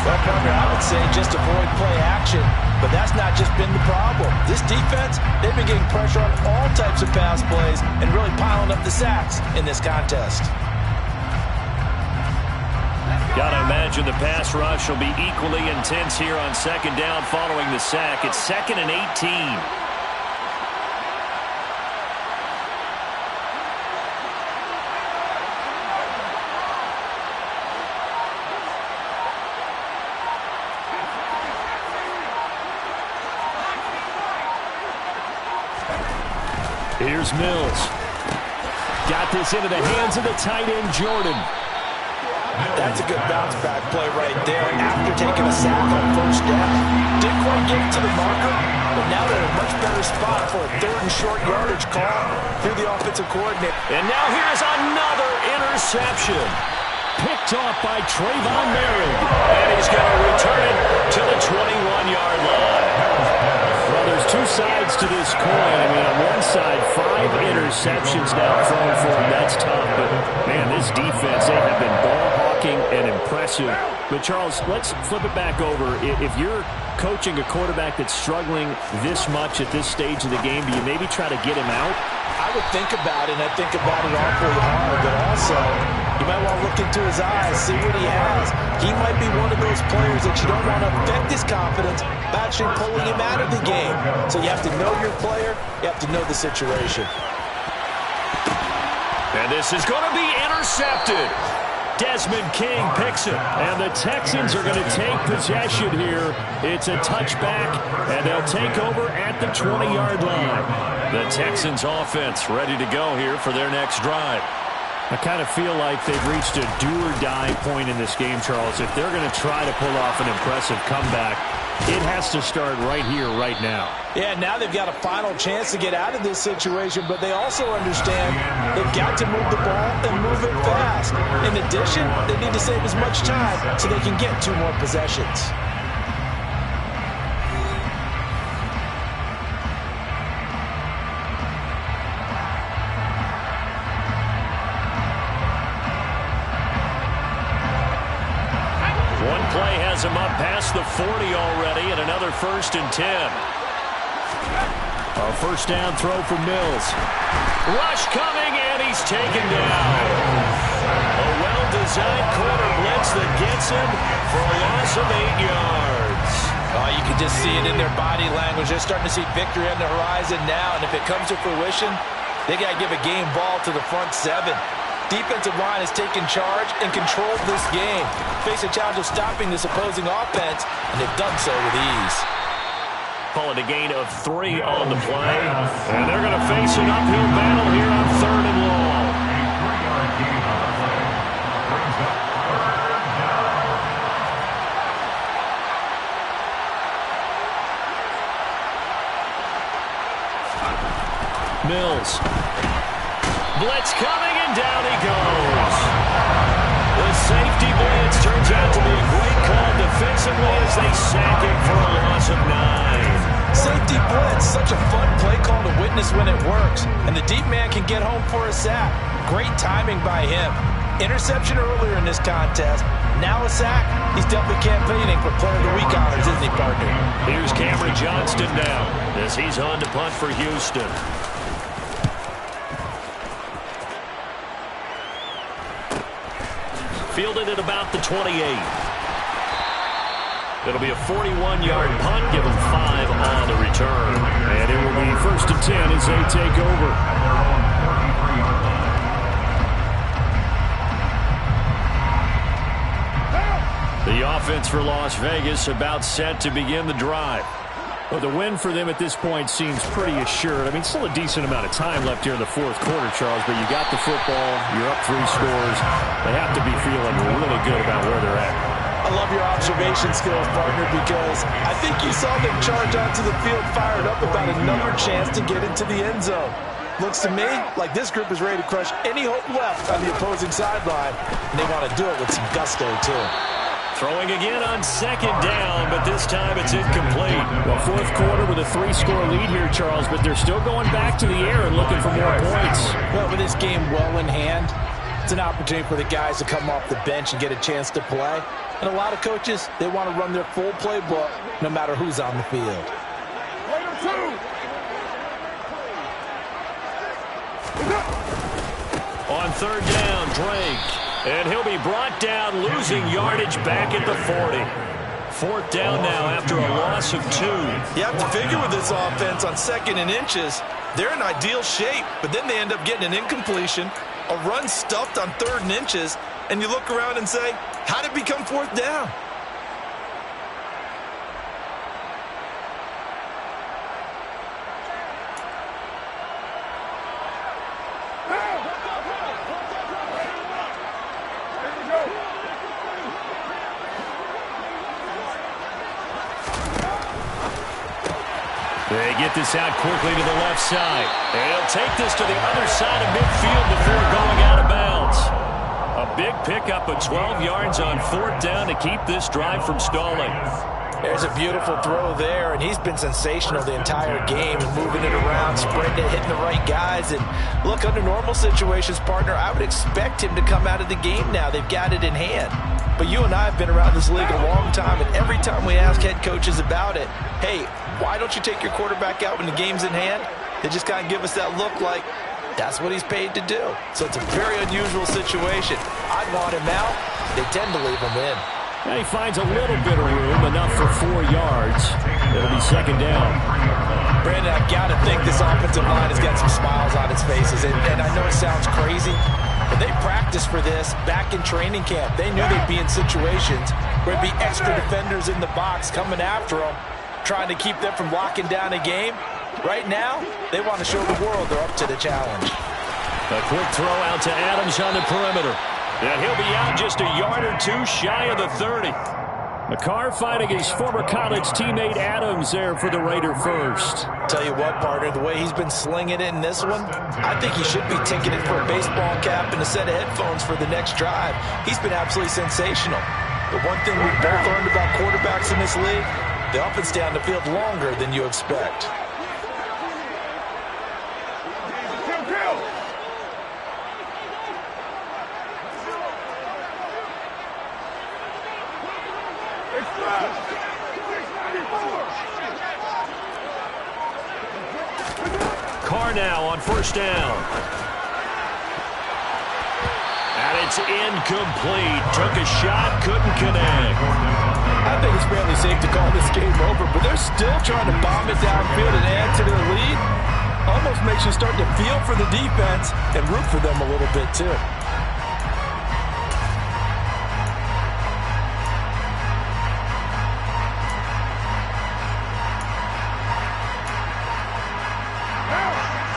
[SPEAKER 2] Well, Parker, I would say just avoid play action, but that's not just been the problem. This defense, they've been getting pressure on all types of pass plays and really piling up the sacks in this contest.
[SPEAKER 1] Gotta imagine the pass rush will be equally intense here on 2nd down following the sack. It's 2nd and 18.
[SPEAKER 5] Here's Mills. Got this into the hands of the tight end, Jordan.
[SPEAKER 2] That's a good bounce back play right there after taking a sack on 1st down. Didn't quite get to the marker, but now they're in a much better spot for a 3rd and short yardage call through the offensive coordinator.
[SPEAKER 1] And now here's another interception.
[SPEAKER 5] Picked off by Trayvon Merritt.
[SPEAKER 1] And he's going to return it to the 21-yard line.
[SPEAKER 5] Well, there's 2 sides to this coin. I mean, on one side, 5 interceptions now thrown for him. That's tough. But, man, this defense, they have been ball hawking and impressive. But, Charles, let's flip it back over. If you're coaching a quarterback that's struggling this much at this stage of the game, do you maybe try to get him out?
[SPEAKER 2] I would think about it, and I think about it awfully hard, but also you might want to look into his eyes, see what he has. He might be one of those players that you don't want to affect his confidence by actually pulling him out of the game. So you have to know your player, you have to know the situation.
[SPEAKER 1] And this is going to be intercepted. Desmond King picks it.
[SPEAKER 5] And the Texans are going to take possession here. It's a touchback, and they'll take over at the 20-yard line.
[SPEAKER 1] The Texans offense ready to go here for their next drive.
[SPEAKER 5] I kind of feel like they've reached a do-or-die point in this game, Charles. If they're going to try to pull off an impressive comeback, it has to start right here, right now.
[SPEAKER 2] Yeah, now they've got a final chance to get out of this situation, but they also understand they've got to move the ball and move it fast. In addition, they need to save as much time so they can get 2 more possessions.
[SPEAKER 1] One play has him up past the 40 already, and another 1st and 10.
[SPEAKER 5] A first down throw for Mills.
[SPEAKER 1] Rush coming, and he's taken down. A well-designed corner blitz that gets him for a loss of 8 yards.
[SPEAKER 2] You can just see it in their body language. They're starting to see victory on the horizon now, and if it comes to fruition, they got to give a game ball to the front 7. Defensive line has taken charge and controlled this game. Face a challenge of stopping this opposing offense, and they've done so with ease.
[SPEAKER 1] Call it a gain of 3 on the play. And they're going to face an uphill battle here on 3rd and long.
[SPEAKER 5] Mills.
[SPEAKER 1] Blitz coming, and down he goes. The safety blitz turns out to be a great call defensively as they sack him for a loss of 9.
[SPEAKER 2] Safety blitz, such a fun play call to witness when it works. And the deep man can get home for a sack. Great timing by him. Interception earlier in this contest. Now a sack. He's definitely campaigning for Player of the Week honors, isn't he, partner?
[SPEAKER 1] Here's Cameron Johnston now as he's on to punt for Houston. Fielded at about the 28. It'll be a 41-yard punt, give them 5 on the return.
[SPEAKER 5] And it will be 1st and 10 as they take over.
[SPEAKER 1] The offense for Las Vegas about set to begin the drive.
[SPEAKER 5] Well, the win for them at this point seems pretty assured. I mean, still a decent amount of time left here in the 4th quarter, Charles, but you got the football, you're up 3 scores. They have to be feeling really good about where they're at.
[SPEAKER 2] I love your observation skills, partner, because I think you saw them charge onto the field fired up about another chance to get into the end zone. Looks to me like this group is ready to crush any hope left on the opposing sideline, and they want to do it with some gusto, too.
[SPEAKER 1] Throwing again on 2nd down, but this time it's incomplete.
[SPEAKER 5] Well, 4th quarter with a 3-score lead here, Charles, but they're still going back to the air and looking for more points.
[SPEAKER 2] Well, with this game well in hand, it's an opportunity for the guys to come off the bench and get a chance to play. And a lot of coaches, they want to run their full playbook no matter who's on the field.
[SPEAKER 1] On 3rd down, Drake. And he'll be brought down, losing yardage back at the 40. 4th down now after a loss of 2.
[SPEAKER 2] You have to figure with this offense on 2nd and inches, they're in ideal shape, but then they end up getting an incompletion, a run stuffed on 3rd and inches, and you look around and say, how did it become 4th down?
[SPEAKER 1] They get this out quickly to the left side. They'll take this to the other side of midfield before going out of bounds. A big pickup of 12 yards on 4th down to keep this drive from stalling.
[SPEAKER 2] There's a beautiful throw there, and he's been sensational the entire game and moving it around, spreading it, hitting the right guys. And look, under normal situations, partner, I would expect him to come out of the game now. They've got it in hand. But you and I have been around this league a long time, and every time we ask head coaches about it, hey, why don't you take your quarterback out when the game's in hand? They just kind of give us that look like that's what he's paid to do. So it's a very unusual situation. I'd want him out. They tend to leave him in.
[SPEAKER 5] And he finds a little bit of room, enough for 4 yards. It'll be 2nd down.
[SPEAKER 2] Brandon, I've got to think this offensive line has got some smiles on its faces. And I know it sounds crazy, but they practiced for this back in training camp. They knew they'd be in situations where there'd be extra defenders in the box coming after them, trying to keep them from locking down a game. Right now, they want to show the world they're up to the challenge.
[SPEAKER 1] A quick throw out to Adams on the perimeter. And he'll be out just a yard or 2 shy of the 30. McCarr fighting his former college teammate Adams there for the Raider first.
[SPEAKER 2] Tell you what, partner, the way he's been slinging it in this one, I think he should be ticketed for a baseball cap and a set of headphones for the next drive. He's been absolutely sensational. The one thing we've both learned about quarterbacks in this league, they often stay on the field longer than you expect.
[SPEAKER 1] Carr now on 1st down. And it's incomplete. Took a shot, couldn't connect.
[SPEAKER 2] I think it's fairly safe to call this game over, but they're still trying to bomb it downfield and add to their lead. Almost makes you start to feel for the defense and root for them a little bit, too.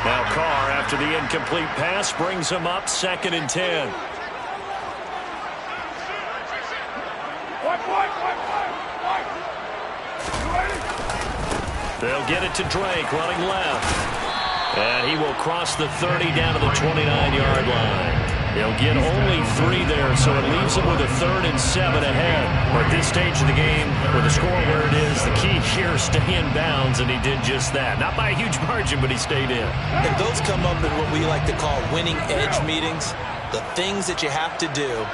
[SPEAKER 1] Now Carr, after the incomplete pass, brings him up 2nd and 10. They'll get it to Drake, running left. And he will cross the 30 down to the 29-yard line. They'll get only 3 there, so it leaves them with a 3rd and 7 ahead. But at this stage of the game, with the score where it is, the key here is stay in bounds, and he did just that. Not by a huge margin, but he stayed in.
[SPEAKER 2] And those come up in what we like to call winning edge meetings. The things that you have to do,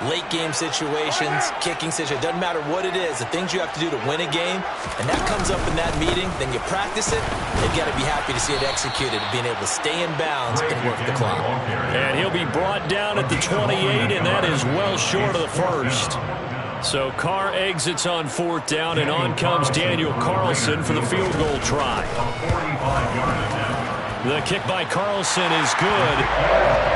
[SPEAKER 2] late game situations, kicking situations, doesn't matter what it is, the things you have to do to win a game, and that comes up in that meeting, then you practice it, you've got to be happy to see it executed, being able to stay in bounds and work the clock.
[SPEAKER 1] And he'll be brought down at the 28, and that is well short of the first. So Carr exits on 4th down, and on comes Daniel Carlson for the field goal try. The kick by Carlson is good.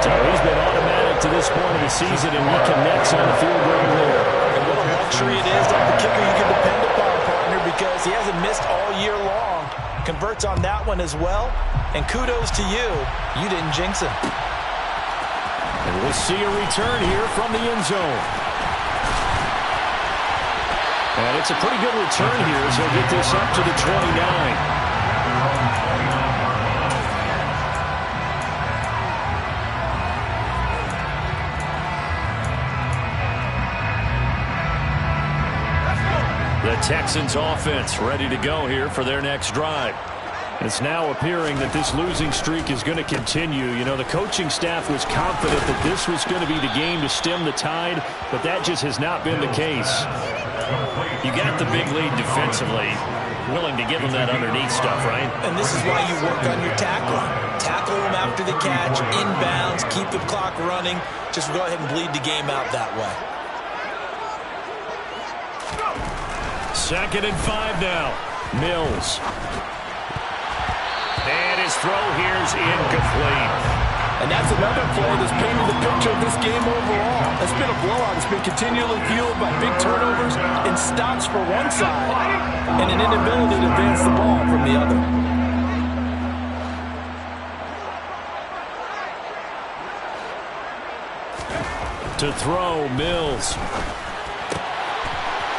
[SPEAKER 1] So he's been automatic to this point of the season, and he connects on the field goal there.
[SPEAKER 2] And what a luxury it is to have the kicker you can depend upon, partner, because he hasn't missed all year long. Converts on that one as well. And kudos to you. You didn't jinx him.
[SPEAKER 5] And we'll see a return here from the end zone. And it's a pretty good return here as he'll get this up to the 29. The Texans offense ready to go here for their next drive. It's now appearing that this losing streak is going to continue. You know, the coaching staff was confident that this was going to be the game to stem the tide, but that just has not been the case.
[SPEAKER 1] You got the big lead defensively, willing to give them that underneath stuff, right?
[SPEAKER 2] And this is why you work on your tackling. Tackle them after the catch, inbounds, keep the clock running. Just go ahead and bleed the game out that way.
[SPEAKER 1] 2nd and 5 now. Mills. And his throw here's incomplete.
[SPEAKER 3] And that's another play that's painted the picture of this game overall. It's been a blowout. It's been continually fueled by big turnovers and stops for one side and an inability to advance the ball from the other.
[SPEAKER 5] To throw, Mills.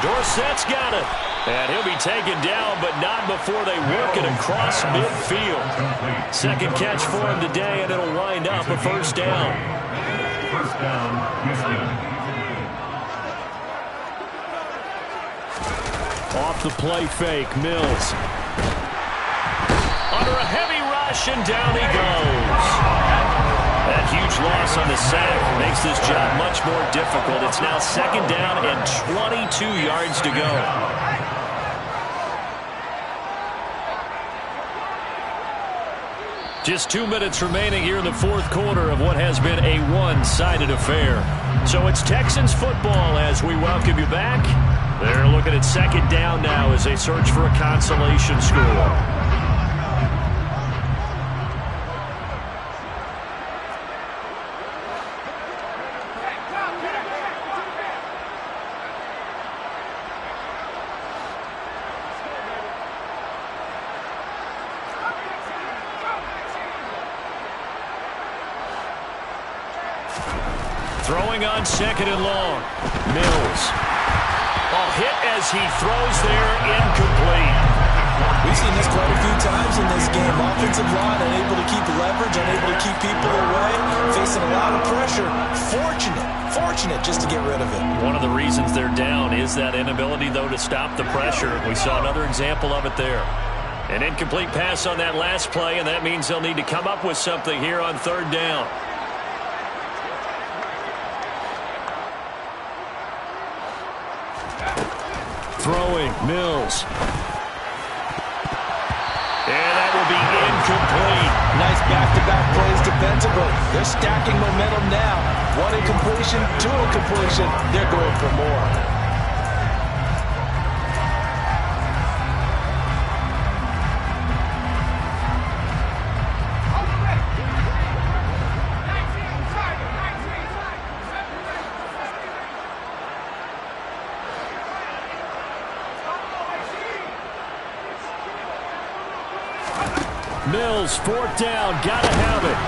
[SPEAKER 1] Dorsett's got it. And he'll be taken down, but not before they work it across midfield. 2nd catch for him today, and it'll wind up a 1st down.
[SPEAKER 4] 1st down, Houston.
[SPEAKER 5] Off the play fake, Mills.
[SPEAKER 1] Under a heavy rush, and down he goes. That huge loss on the sack makes this job much more difficult. It's now 2nd down and 22 yards to go. Just 2 minutes remaining here in the 4th quarter of what has been a one-sided affair. So it's Texans football as we welcome you back. They're looking at 2nd down now as they search for a consolation score. Throwing on 2nd and long. Mills. A hit as he throws there, incomplete.
[SPEAKER 2] We've seen this quite a few times in this game. Offensive line unable to keep leverage, unable to keep people away, facing a lot of pressure. Fortunate just to get rid of it.
[SPEAKER 1] One of the reasons they're down is that inability, though, to stop the pressure. We saw another example of it there. An incomplete pass on that last play, and that means they'll need to come up with something here on 3rd down.
[SPEAKER 5] Throwing, Mills.
[SPEAKER 1] And that will be incomplete.
[SPEAKER 2] Nice back-to-back plays defensively. They're stacking momentum now. 1 incompletion, 2 incompletion. They're going for more.
[SPEAKER 5] Mills, 4th down, gotta have it.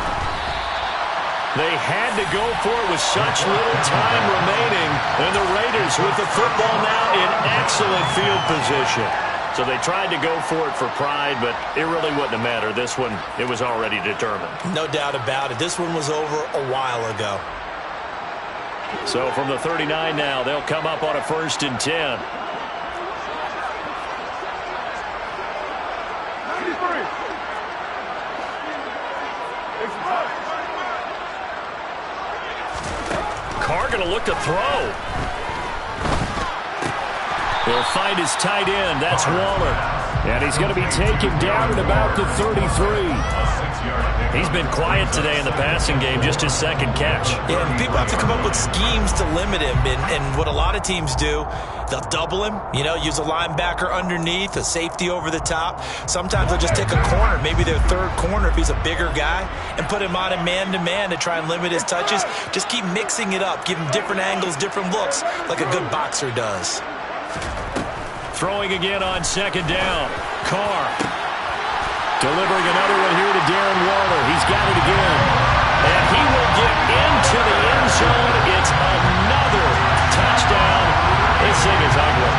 [SPEAKER 1] They had to go for it with such little time remaining, and the Raiders with the football now in excellent field position. So they tried to go for it for pride, but it really wouldn't have mattered. This one, it was already determined.
[SPEAKER 2] No doubt about it. This one was over a while ago.
[SPEAKER 1] So from the 39 now, they'll come up on a 1st and 10. Carr going to look to throw. He'll find his tight end. That's Waller.
[SPEAKER 5] And he's going to be taken down at about the 33.
[SPEAKER 1] He's been quiet today in the passing game, just his 2nd catch.
[SPEAKER 2] Yeah, and people have to come up with schemes to limit him. And what a lot of teams do, they'll double him, use a linebacker underneath, a safety over the top. Sometimes they'll just take a corner, maybe their 3rd corner if he's a bigger guy, and put him on a man-to-man to try and limit his touches. Just keep mixing it up, give him different angles, different looks, like a good boxer does.
[SPEAKER 1] Throwing again on 2nd down. Carr delivering another one here to Darren Waller. He's got it again. And he will get into the end zone. It's another touchdown. This thing is ugly.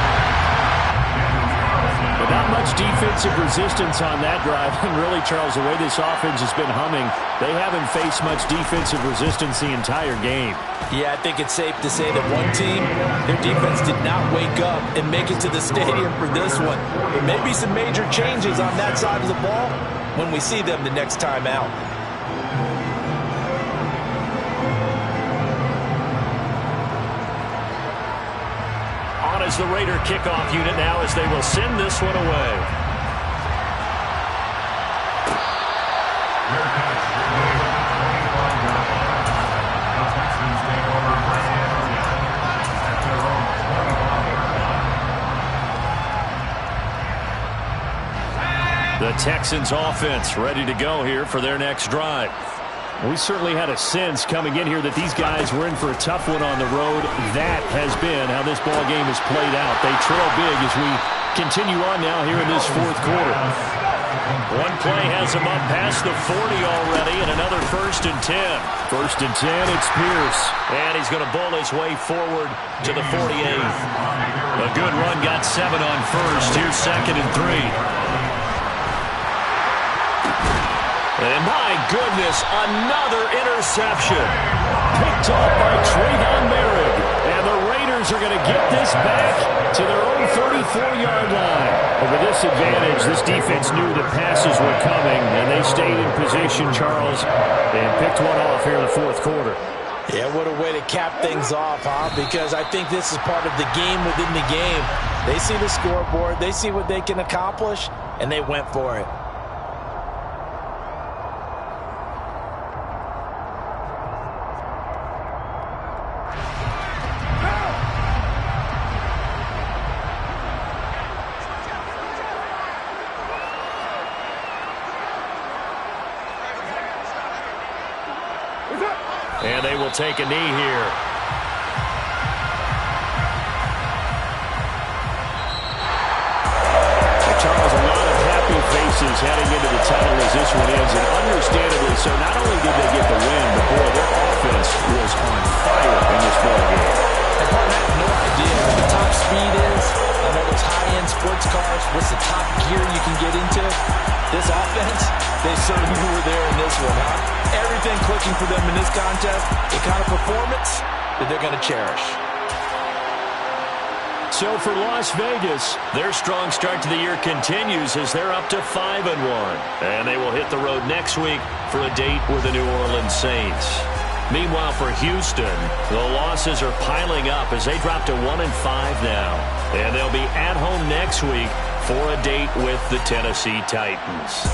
[SPEAKER 5] But not much defensive resistance on that drive. And really, Charles, the way this offense has been humming, they haven't faced much defensive resistance the entire game.
[SPEAKER 2] Yeah, I think it's safe to say that one team, their defense did not wake up and make it to the stadium for this one. There may be some major changes on that side of the ball when we see them the next time out.
[SPEAKER 1] On as the Raider kickoff unit now as they will send this one away. The Texans offense ready to go here for their next drive.
[SPEAKER 5] We certainly had a sense coming in here that these guys were in for a tough one on the road. That has been how this ball game has played out. They trail big as we continue on now here in this 4th quarter.
[SPEAKER 1] One play has him up past the 40 already, and another 1st and 10.
[SPEAKER 5] 1st and 10, it's Pierce.
[SPEAKER 1] And he's going to bull his way forward to the 48th. A good run, got 7 on 1st. Here's 2nd and 3. And my goodness, another interception.
[SPEAKER 5] Picked off by Trayvon Merritt. And the Raiders are going to get this back to their own 34-yard line. But with this advantage, this defense knew that passes were coming, and they stayed in position, Charles, and picked one off here in the 4th quarter.
[SPEAKER 2] Yeah, what a way to cap things off, huh? Because I think this is part of the game within the game. They see the scoreboard, they see what they can accomplish, and they went for it.
[SPEAKER 1] And they will take a knee here.
[SPEAKER 5] Charles, a lot of happy faces heading into the tunnel as this one ends, and understandably so. Not only did they get the win, but boy, their offense was on fire in this ball game.
[SPEAKER 2] And partner, I have no idea what the top speed is. I know those high-end sports cars, what's the top gear you can get into. This offense, they certainly were there in this one, huh? Everything clicking for them in this contest, the kind of performance that they're going to cherish.
[SPEAKER 1] So for Las Vegas, their strong start to the year continues as they're up to 5-1. And they will hit the road next week for a date with the New Orleans Saints. Meanwhile, for Houston, the losses are piling up as they drop to 1-5 now. And they'll be at home next week for a date with the Tennessee Titans.